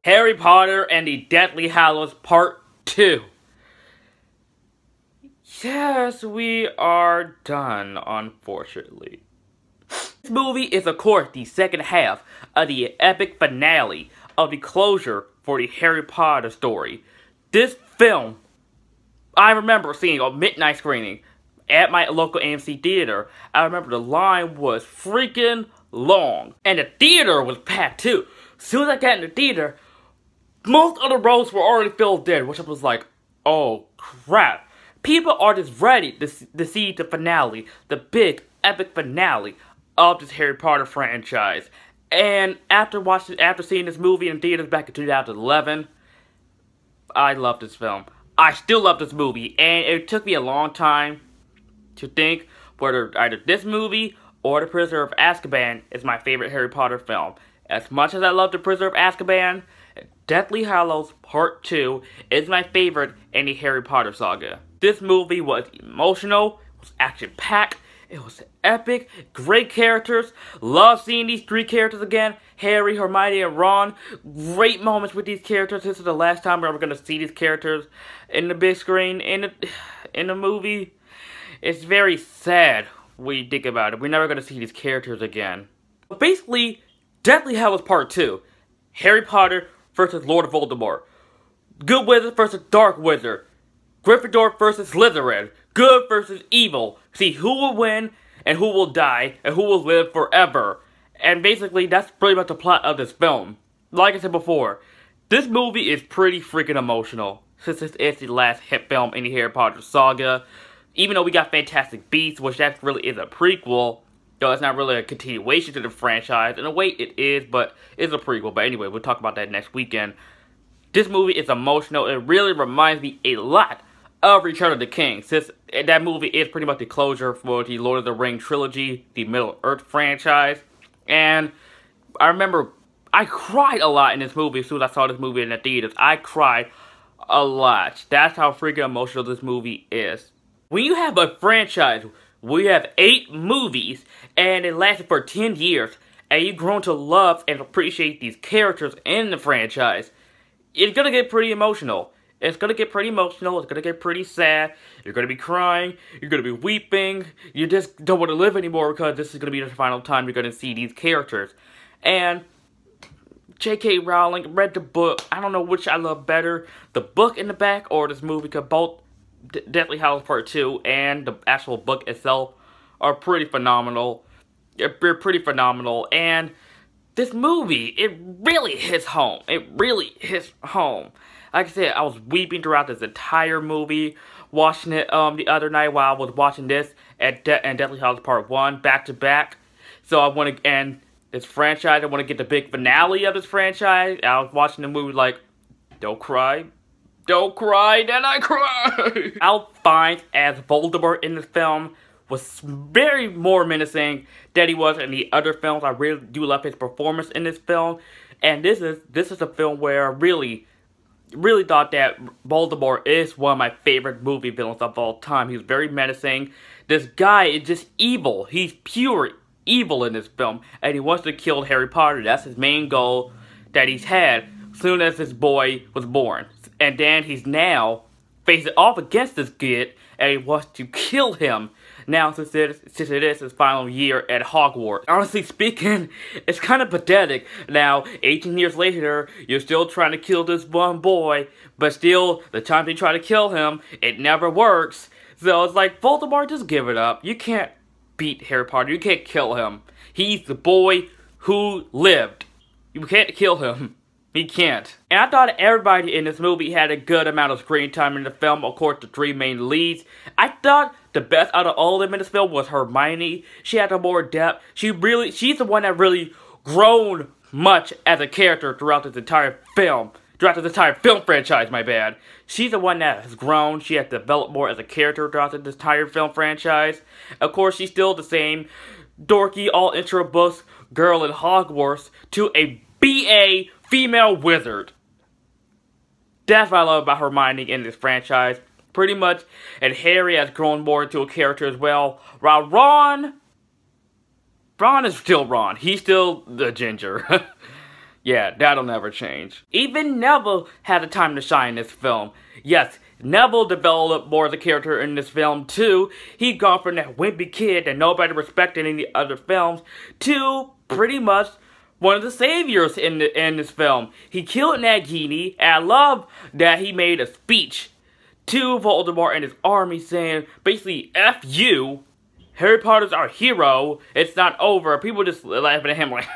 Harry Potter and the Deathly Hallows Part 2. Yes, we are done, unfortunately. This movie is, of course, the second half of the epic finale of the closure for the Harry Potter story. This film, I remember seeing a midnight screening at my local AMC theater. I remember the line was freaking long. And the theater was packed too. As soon as I got in the theater, most of the rows were already filled in, which I was like, oh crap. People are just ready to see the finale, the big epic finale of this Harry Potter franchise. And after seeing this movie in theaters back in 2011, I love this film. I still love this movie, and it took me a long time to think whether either this movie or The Prisoner of Azkaban is my favorite Harry Potter film. As much as I love The Prisoner of Azkaban, Deathly Hallows Part 2 is my favorite in the Harry Potter saga. This movie was emotional, it was action-packed, it was epic, great characters. Love seeing these three characters again. Harry, Hermione, and Ron. Great moments with these characters. This is the last time we're ever going to see these characters in the big screen, in the movie. It's very sad when you think about it. We're never going to see these characters again. But basically, Deathly Hallows Part 2. Harry Potter versus Lord Voldemort. Good Wizard versus Dark Wizard. Gryffindor versus Slytherin. Good versus evil. See who will win and who will die and who will live forever. And basically, that's pretty much the plot of this film. Like I said before, this movie is pretty freaking emotional, since this is the last hit film in the Harry Potter saga. Even though we got Fantastic Beasts, which that really is a prequel, though it's not really a continuation to the franchise. In a way, it is, but it's a prequel. But anyway, we'll talk about that next weekend. This movie is emotional. It really reminds me a lot of Return of the King, since that movie is pretty much the closure for the Lord of the Rings trilogy, the Middle-earth franchise. And I remember I cried a lot in this movie as soon as I saw this movie in the theaters. I cried a lot. That's how freaking emotional this movie is. When you have a franchise, we have 8 movies, and it lasted for 10 years, and you've grown to love and appreciate these characters in the franchise, it's gonna get pretty emotional. It's gonna get pretty emotional, it's gonna get pretty sad, you're gonna be crying, you're gonna be weeping, you just don't want to live anymore because this is gonna be the final time you're gonna see these characters. And J.K. Rowling read the book. I don't know which I love better, the book in the back or this movie, because both Deathly Hallows Part 2 and the actual book itself are pretty phenomenal. They're pretty phenomenal, and this movie, it really hits home. It really hits home. Like I said, I was weeping throughout this entire movie, watching it the other night while I was watching this and Deathly Hallows Part 1 back to back. So I want to end this franchise. I want to get the big finale of this franchise. I was watching the movie like, don't cry. Don't cry, then I cry! Ralph Fiennes as Voldemort in this film was very more menacing than he was in the other films. I really do love his performance in this film. And this is a film where I really thought that Voldemort is one of my favorite movie villains of all time. He's very menacing. This guy is just evil. He's pure evil in this film. And he wants to kill Harry Potter. That's his main goal that he's had as soon as this boy was born. And then he's now facing off against this kid, and he wants to kill him now since it is his final year at Hogwarts. Honestly speaking, it's kind of pathetic. Now, 18 years later, you're still trying to kill this one boy, but still, the time they try to kill him, it never works. So it's like, Voldemort, just give it up. You can't beat Harry Potter. You can't kill him. He's the boy who lived. You can't kill him. He can't. And I thought everybody in this movie had a good amount of screen time in the film. Of course, the 3 main leads. I thought the best out of all of them in this film was Hermione. She had the more depth. She's the one that really grown much as a character throughout this entire film. Throughout this entire film franchise, my bad. She's the one that has grown. She has developed more as a character throughout this entire film franchise. Of course, she's still the same dorky, all-intro books girl in Hogwarts to a BA female wizard. That's what I love about Hermione in this franchise. Pretty much, and Harry has grown more into a character as well. While Ron is still Ron. He's still the ginger. Yeah, that'll never change. Even Neville had a time to shine in this film. Yes, Neville developed more as a character in this film too. He'd gone from that wimpy kid that nobody respected in the other films to pretty much one of the saviors in this film. He killed Nagini, and I love that he made a speech to Voldemort and his army saying, basically, F you, Harry Potter's our hero, it's not over. People just laughing at him like,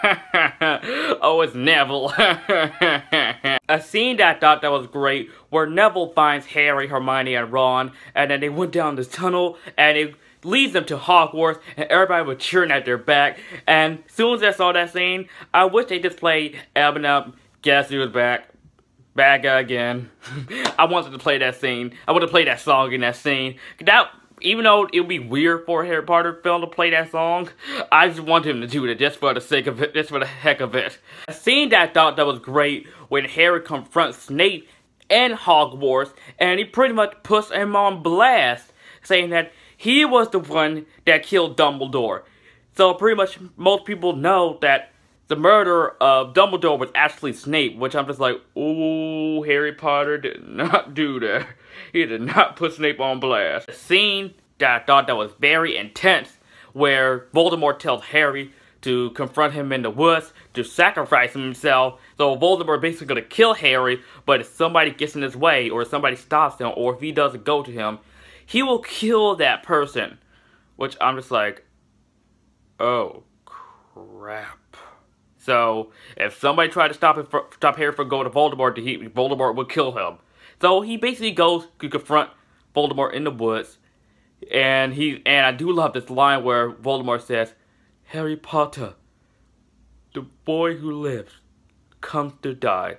oh, it's Neville. A scene that I thought that was great, where Neville finds Harry, Hermione, and Ron, and then they went down this tunnel, and it leads them to Hogwarts, and everybody was cheering at their back. And as soon as I saw that scene, I wish they just played Up, Guess Who's Back. Back again. I wanted to play that scene. I wanted to play that song in that scene. That, even though it would be weird for a Harry Potter film to play that song, I just wanted him to do it just for the sake of it, just for the heck of it. A scene that I thought that was great when Harry confronts Snape in Hogwarts, and he pretty much puts him on blast, saying that he was the one that killed Dumbledore. So pretty much most people know that the murder of Dumbledore was actually Snape, which I'm just like, ooh, Harry Potter did not do that. He did not put Snape on blast. A scene that I thought that was very intense, where Voldemort tells Harry to confront him in the woods, to sacrifice himself. So Voldemort basically gonna kill Harry, but if somebody gets in his way, or if somebody stops him, or if he doesn't go to him, he will kill that person. Which I'm just like, oh, crap. So, if somebody tried to stop Harry from going to Voldemort, Voldemort would kill him. So, he basically goes to confront Voldemort in the woods. And I do love this line where Voldemort says, Harry Potter, the boy who lives, comes to die.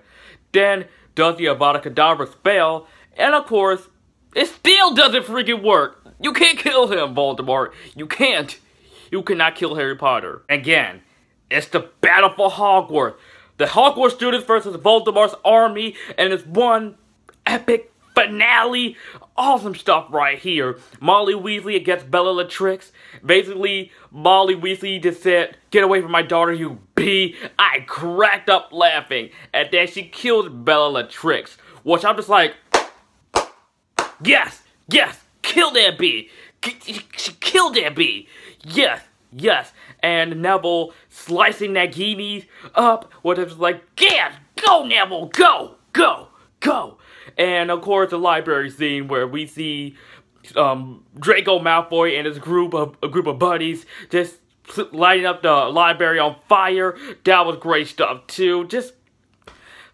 Then, does the Avada Kedavra spell, and of course, it still doesn't freaking work. You can't kill him, Voldemort. You can't. You cannot kill Harry Potter. Again, it's the battle for Hogwarts. The Hogwarts students versus Voldemort's army, and it's one epic finale. Awesome stuff right here. Molly Weasley against Bellatrix. Basically, Molly Weasley just said, get away from my daughter, you bee. I cracked up laughing. And then she killed Bellatrix. Which I'm just like, yes, yes, kill that bee. She killed that bee. Yes, yes. And Neville slicing Nagini up, where it's like, yeah, go Neville, go, go, go. And of course the library scene where we see Draco Malfoy and his group of buddies just lighting up the library on fire. That was great stuff too. Just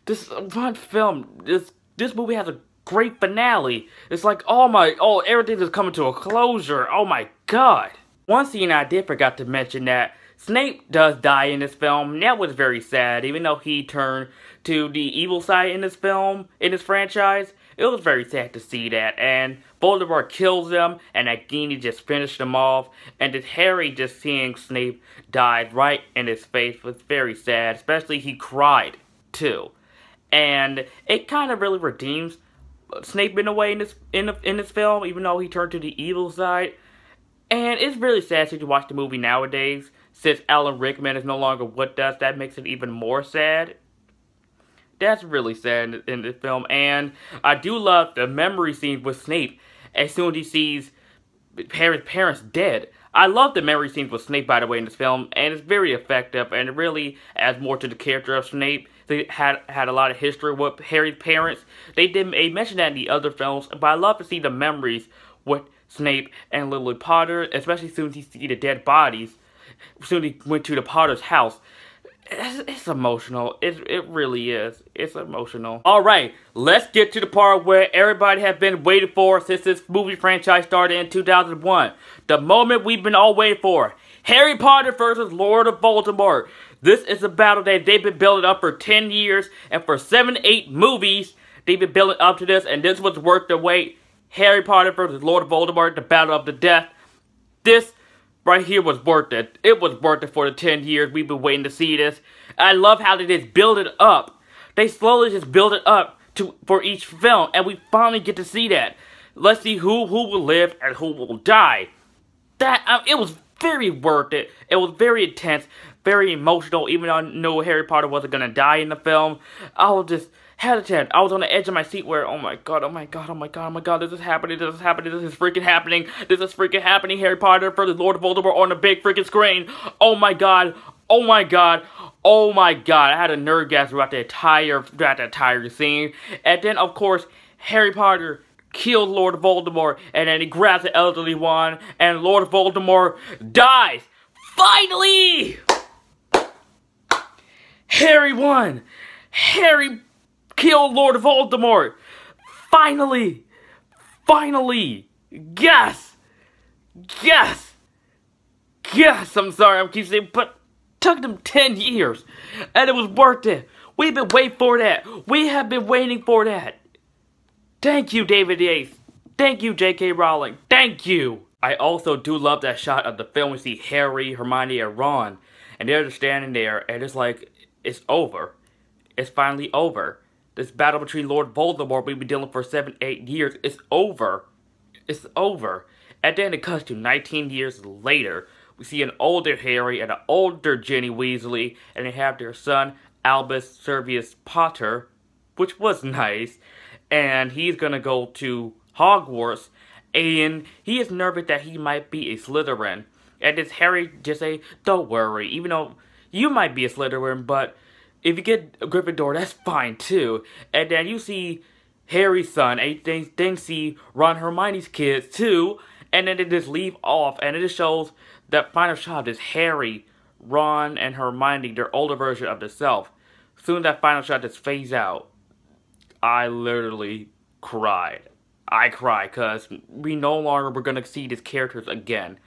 this fun film. This movie has a great finale. It's like, everything is coming to a closure. Oh my god. One scene I did forgot to mention that Snape does die in this film. That was very sad, even though he turned to the evil side in this film, in this franchise. It was very sad to see that, and Voldemort kills him, and Nagini just finished him off, and just Harry just seeing Snape die right in his face was very sad, especially he cried, too. And it kind of really redeems Snape in a way in this film, even though he turned to the evil side. And it's really sad to watch the movie nowadays, since Alan Rickman is no longer with us. That makes it even more sad. That's really sad in this film. And I do love the memory scenes with Snape as soon as he sees Harry's parents dead. I love the memory scenes with Snape, by the way, in this film, and it's very effective, and it really adds more to the character of Snape. They had a lot of history with Harry's parents. They mentioned that in the other films, but I love to see the memories with Snape and Lily Potter, especially as soon as you see the dead bodies. As soon as he went to the Potter's house. It's emotional. It really is. It's emotional. Alright, let's get to the part where everybody has been waiting for since this movie franchise started in 2001. The moment we've been all waiting for. Harry Potter versus Lord of Voldemort. This is a battle that they've been building up for 10 years, and for 7, 8 movies, they've been building up to this, and this was worth the wait. Harry Potter versus Lord of Voldemort, the Battle of the Death. This right here was worth it. It was worth it for the 10 years we've been waiting to see this. I love how they just build it up. They slowly just build it up for each film, and we finally get to see that. Let's see who will live and who will die. It was very worth it. It was very intense. very emotional, even though I knew Harry Potter wasn't gonna die in the film. I was just hesitant. I was on the edge of my seat where, oh my god, oh my god, oh my god, oh my god, this is happening, this is happening, this is freaking happening, this is freaking happening, Harry Potter for the Lord of Voldemort on the big freaking screen. Oh my god, oh my god, oh my god. I had a nerd gas throughout the entire scene. And then, of course, Harry Potter kills Lord Voldemort, and then he grabs the elderly wand, and Lord Voldemort dies. Finally! Harry won! Harry killed Lord Voldemort! Finally! Finally! Yes! Yes! Yes! I'm sorry, I keep saying, but it took them 10 years, and it was worth it. We've been waiting for that. We have been waiting for that. Thank you, David Yates. Thank you, J.K. Rowling. Thank you. I also do love that shot of the film. We see Harry, Hermione, and Ron, and they're just standing there, and it's like, it's over. It's finally over. This battle between Lord Voldemort we've been dealing for 7-8 years, it's over. It's over. And then it cuts to 19 years later. We see an older Harry and an older Ginny Weasley, and they have their son, Albus Severus Potter, which was nice. And he's gonna go to Hogwarts, and he is nervous that he might be a Slytherin. And this Harry just say, don't worry, even though you might be a Slytherin, but if you get a Gryffindor, that's fine too. And then you see Harry's son, and then see Ron Hermione's kids too, and then they just leave off, and it just shows that final shot is Harry, Ron, and Hermione, their older version of themselves. Soon that final shot just fades out. I literally cried. I cried because we no longer were going to see these characters again.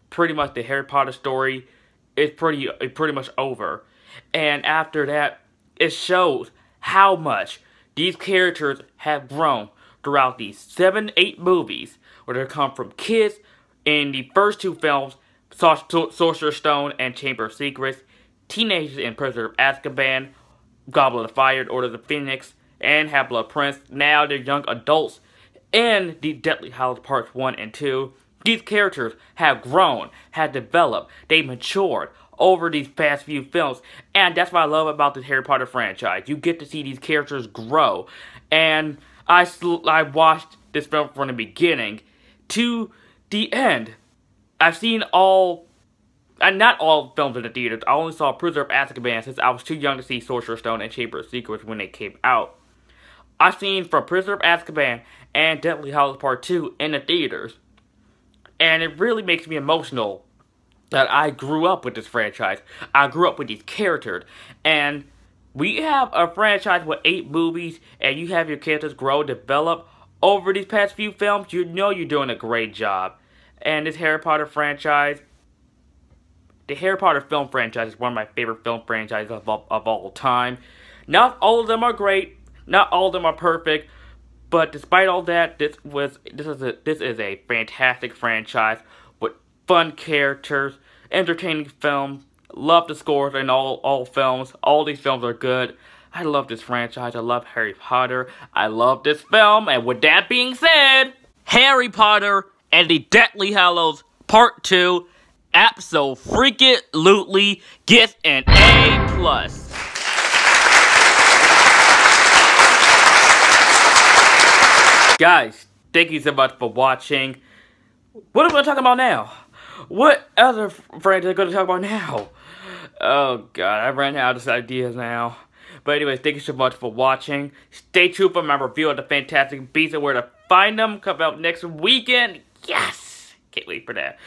Pretty much the Harry Potter story is pretty much over. And after that, it shows how much these characters have grown throughout these 7-8 movies, where they come from kids in the first 2 films, Sorcerer's Stone and Chamber of Secrets, teenagers in Prisoner of Azkaban, Goblet of Fire, Order of the Phoenix, and Half-Blood Prince. Now they're young adults in the Deathly Hallows Parts 1 and 2. These characters have grown, have developed, they matured over these past few films, and that's what I love about this Harry Potter franchise. You get to see these characters grow, and I watched this film from the beginning to the end. I've seen not all films in the theaters. I only saw Prisoner of Azkaban since I was too young to see Sorcerer's Stone and Chamber of Secrets when they came out. I've seen from Prisoner of Azkaban and Deathly Hallows Part 2 in the theaters. And it really makes me emotional that I grew up with this franchise. I grew up with these characters. And we have a franchise with 8 movies, and you have your characters grow, develop over these past few films. You know you're doing a great job. And this Harry Potter franchise, the Harry Potter film franchise is one of my favorite film franchises of all time. Not all of them are great. Not all of them are perfect. But despite all that, this is a fantastic franchise with fun characters, entertaining film. Love the scores in all films. All these films are good. I love this franchise. I love Harry Potter. I love this film. And with that being said, Harry Potter and the Deathly Hallows Part 2 absolutely gets an A+. Guys, thank you so much for watching. What are we going to talk about now? What other franchise are we going to talk about now? Oh god, I ran out of ideas now. But anyways, thank you so much for watching. Stay tuned for my review of the Fantastic Beasts and where to find them. Come out next weekend. Yes! Can't wait for that.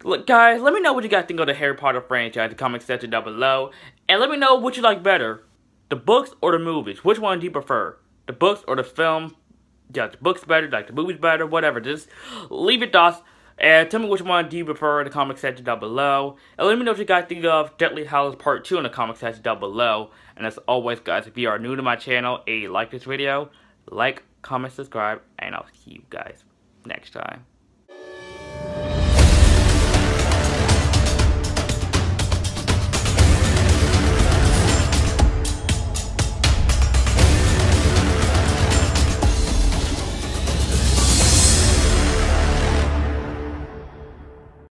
Look, guys, let me know what you guys think of the Harry Potter franchise in the comment section down below. And let me know what you like better. The books or the movies. Which one do you prefer? The books or the film? Yeah, the book's better, like the movie's better, whatever. Just leave your thoughts and tell me which one do you prefer in the comment section down below. And let me know what you guys think of Deathly Hallows Part 2 in the comment section down below. And as always, guys, if you are new to my channel and you like this video, like, comment, subscribe, and I'll see you guys next time.